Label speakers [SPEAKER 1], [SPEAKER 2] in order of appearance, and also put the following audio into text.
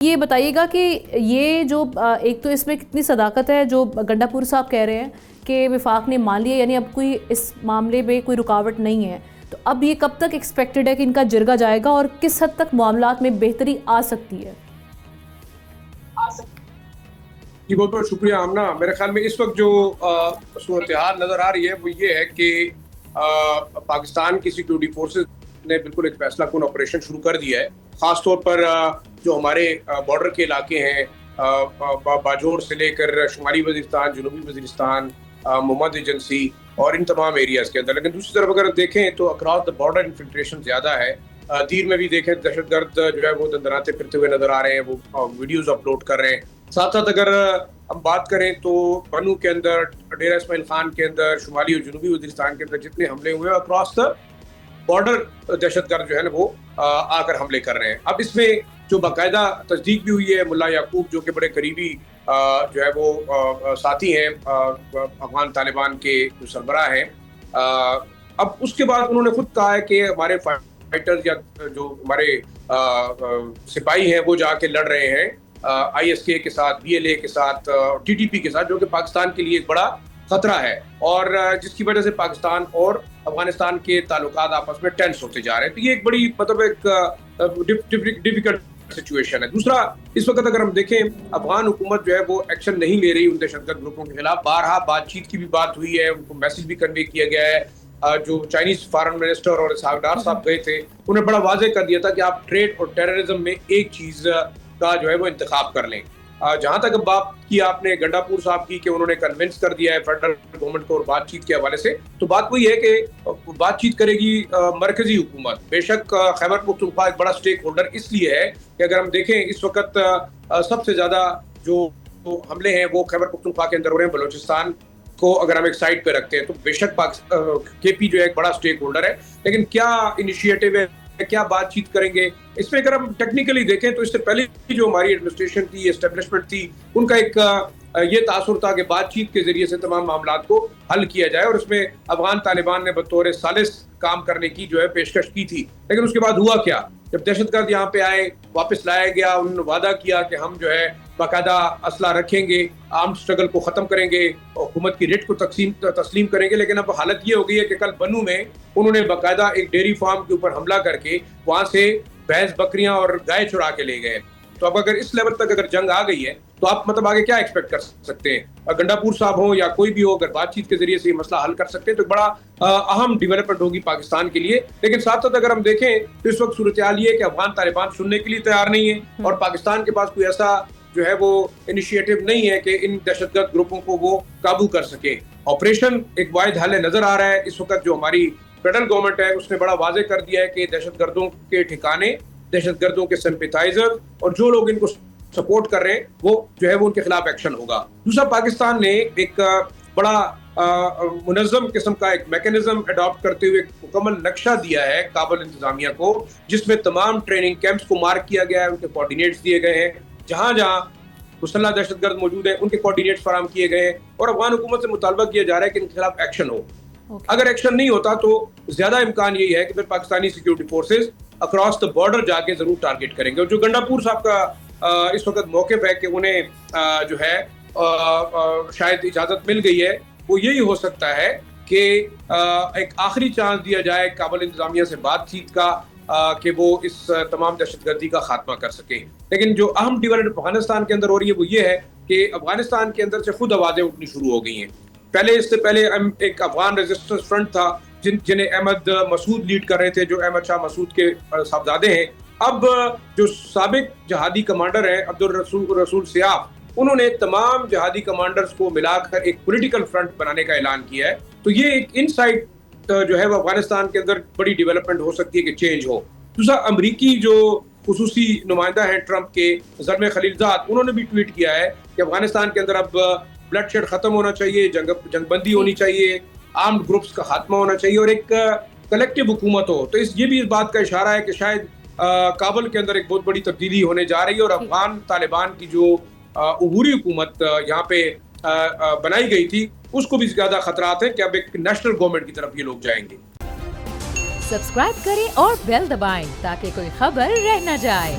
[SPEAKER 1] یہ بتائیے گا کہ یہ جو ایک تو اس میں کتنی صداقت ہے جو گنڈا پور صاحب کہہ رہے ہیں کہ وفاق نے مان لیا، یعنی اب کوئی اس معاملے میں کوئی رکاوٹ نہیں ہے، تو اب یہ کب تک ایکسپیکٹڈ ہے کہ ان کا جرگہ جائے گا اور کس حد تک معاملات میں بہتری آ سکتی ہے؟
[SPEAKER 2] جی بہت بہت شکریہ آمنہ۔ میرے خیال میں اس وقت جو صورتحال نظر آ رہی ہے وہ یہ ہے کہ پاکستان کی سیکیورٹی فورسز نے بالکل ایک فیصلہ کن آپریشن شروع کر دیا ہے، خاص طور پر جو ہمارے بارڈر کے علاقے ہیں، باجوڑ سے لے کر شمالی وزیرستان، جنوبی وزیرستان، محمد ایجنسی اور ان تمام ایریاز کے اندر۔ لیکن دوسری طرف اگر دیکھیں تو اکراس دا بارڈر انفلٹریشن زیادہ ہے۔ دیر میں بھی دیکھیں دہشت گرد جو ہے وہ دندناتے پھرتے ہوئے نظر آ رہے ہیں، وہ ویڈیوز اپلوڈ کر رہے ہیں۔ ساتھ ساتھ اگر ہم بات کریں تو بنو کے اندر، ڈیرہ اسماعیل خان کے اندر، شمالی اور جنوبی وزیرستان کے اندر جتنے حملے ہوئے اکراس دا بارڈر دہشت گرد جو ہے نا وہ آ کر حملے کر رہے ہیں۔ اب اس میں جو باقاعدہ تصدیق بھی ہوئی ہے، ملا یعقوب جو کہ بڑے قریبی جو ہے وہ ساتھی ہیں افغان طالبان کے جو سربراہ ہیں، اب اس کے بعد انہوں نے خود کہا ہے کہ ہمارے فائٹرز یا جو ہمارے سپاہی ہیں وہ جا کے لڑ رہے ہیں آئی ایس کے ساتھ، بی ایل اے کے ساتھ، ٹی ٹی پی کے ساتھ، جو کہ پاکستان کے لیے ایک بڑا خطرہ ہے اور جس کی وجہ سے پاکستان اور افغانستان کے تعلقات آپس میں ٹینس ہوتے جا رہے ہیں۔ تو یہ ایک بڑی ایک ڈیفیکلٹ سچویشن ہے۔ دوسرا، اس وقت اگر ہم دیکھیں افغان حکومت جو ہے وہ ایکشن نہیں لے رہی ان دہشت گرد گروپوں کے خلاف۔ بارہا بات چیت کی بھی بات ہوئی ہے، ان کو میسج بھی کنوے کیا گیا ہے۔ جو چائنیز فارن منسٹر اور اسحاق ڈار صاحب گئے تھے، انہوں نے بڑا واضح کر دیا تھا کہ آپ ٹریڈ اور ٹیررزم میں ایک چیز کا جو ہے وہ انتخاب کر لیں۔ جہاں تک اب بات کی آپ نے گنڈا پور صاحب کی کہ انہوں نے کنونس کر دیا ہے فیڈرل گورنمنٹ کو اور بات چیت کے حوالے سے، تو بات وہی ہے کہ بات چیت کرے گی مرکزی حکومت۔ بے شک خیبر پختونخوا ایک بڑا سٹیک ہولڈر اس لیے ہے کہ اگر ہم دیکھیں اس وقت سب سے زیادہ جو حملے ہیں وہ خیبر پختونخوا کے اندر ہو رہے ہیں۔ بلوچستان کو اگر ہم ایک سائڈ پہ رکھتے ہیں تو بے شک کے پی جو ہے ایک بڑا سٹیک ہولڈر ہے، لیکن کیا انیشیٹو ہے، کیا بات چیت کریں گے، اس میں اگر ہم ٹیکنیکلی دیکھیں تو اس سے پہلے جو ہماری ایڈمنسٹریشن تھی، اسٹیبلشمنٹ تھی، ان کا ایک یہ تاثر تھا کہ بات چیت کے ذریعے سے تمام معاملات کو حل کیا جائے، اور اس میں افغان طالبان نے بطور ثالث کام کرنے کی جو ہے پیشکش کی تھی۔ لیکن اس کے بعد ہوا کیا؟ جب دہشت گرد یہاں پہ آئے، واپس لایا گیا، انہوں نے وعدہ کیا کہ ہم جو ہے باقاعدہ اسلحہ رکھیں گے، آرمڈ اسٹرگل کو ختم کریں گے، حکومت کی ریٹ کو تسلیم کریں گے۔ لیکن اب حالت یہ ہو گئی ہے کہ کل بنو میں انہوں نے باقاعدہ ایک ڈیری فارم کے اوپر حملہ کر کے وہاں سے بھینس، بکریاں اور گائے چرا کے لے گئے۔ تو اب اگر اس لیول تک اگر جنگ آ گئی ہے تو آپ مطلب آگے کیا ایکسپیکٹ کر سکتے ہیں؟ گنڈا پور صاحب ہوں یا کوئی بھی ہو، اگر بات چیت کے ذریعے سے یہ مسئلہ حل کر سکتے ہیں تو بڑا اہم ڈیولپمنٹ ہوگی پاکستان کے لیے۔ لیکن ساتھ ساتھ اگر ہم دیکھیں تو اس وقت صورتحال یہ ہے کہ افغان طالبان سننے کے لیے تیار نہیں ہے اور پاکستان کے پاس کوئی ایسا جو ہے وہ انیشیٹو نہیں ہے کہ ان دہشت گرد گروپوں کو وہ قابو کر سکے۔ آپریشن ایک واحد حل نظر آ رہا ہے اس وقت جو ہماری فیڈرل گورنمنٹ ہے اس نے بڑا واضح کر دیا ہے کہ دہشت گردوں کے ٹھکانے، دہشت گردوں کے سمپیتائزر اور جو لوگ ان کو سپورٹ کر رہے ہیں وہ جو ہے وہ ان کے خلاف ایکشن ہوگا۔ دوسرا، پاکستان نے ایک بڑا منظم قسم کا ایک میکنزم اڈاپٹ کرتے ہوئے ایک مکمل نقشہ دیا ہے کابل انتظامیہ کو، جس میں تمام ٹریننگ کیمپس کو مارک کیا گیا ہے، ان کے کوآرڈینیٹس دیے گئے ہیں، جہاں جہاں مسلح دہشت گرد موجود ہیں ان کے کوآرڈینیٹس فراہم کیے گئے ہیں، اور افغان حکومت سے مطالبہ کیا جا رہا ہے کہ ان کے خلاف ایکشن ہو۔ اگر ایکشن نہیں ہوتا تو زیادہ امکان یہی ہے کہ پھر Pakistani security forces across the border جا کے ضرور ٹارگیٹ کریں گے۔ اور جو گنڈا پور صاحب کا اس وقت موقف ہے کہ انہیں جو ہے شاید اجازت مل گئی ہے، وہ یہی ہو سکتا ہے کہ ایک آخری چانس دیا جائے کابل انتظامیہ سے بات چیت کا کہ وہ اس تمام دہشت گردی کا خاتمہ کر سکیں۔ لیکن جو اہم ڈیولپمنٹ افغانستان کے اندر ہو رہی ہے وہ یہ ہے کہ افغانستان کے اندر سے خود آوازیں اٹھنی شروع ہو گئی ہیں۔ اس سے پہلے ایک افغان ریزسٹنس فرنٹ تھا جنہیں احمد مسعود لیڈ کر رہے تھے، جو احمد شاہ مسعود کے صاحبزادے ہیں۔ اب جو سابق جہادی کمانڈر ہیں عبدالرسول سیاف، انہوں نے تمام جہادی کمانڈرز کو ملا کر ایک پولیٹیکل فرنٹ بنانے کا اعلان کیا ہے۔ تو یہ ایک انسائٹ جو ہے وہ افغانستان کے اندر بڑی ڈیولپمنٹ ہو سکتی ہے کہ چینج ہو۔ دوسرا، امریکی جو خصوصی نمائندہ ہیں ٹرمپ کے، زلمے خلیلزاد، انہوں نے بھی ٹویٹ کیا ہے کہ افغانستان کے اندر اب بلڈ شیڈ ختم ہونا چاہیے، جنگ بندی ہونی چاہیے، آرمڈ گروپس کا خاتمہ ہونا چاہیے اور ایک کلیکٹیو حکومت ہو۔ تو یہ بھی اس بات کا اشارہ ہے کہ شاید کابل کے اندر ایک بہت بڑی تبدیلی ہونے جا رہی ہے، اور افغان طالبان کی جو عبوری حکومت یہاں پہ بنائی گئی تھی اس کو بھی زیادہ خطرات ہیں کہ اب ایک نیشنل گورنمنٹ کی طرف یہ لوگ جائیں گے۔
[SPEAKER 3] سبسکرائب کریں اور بیل دبائیں تاکہ کوئی خبر رہ نہ جائے۔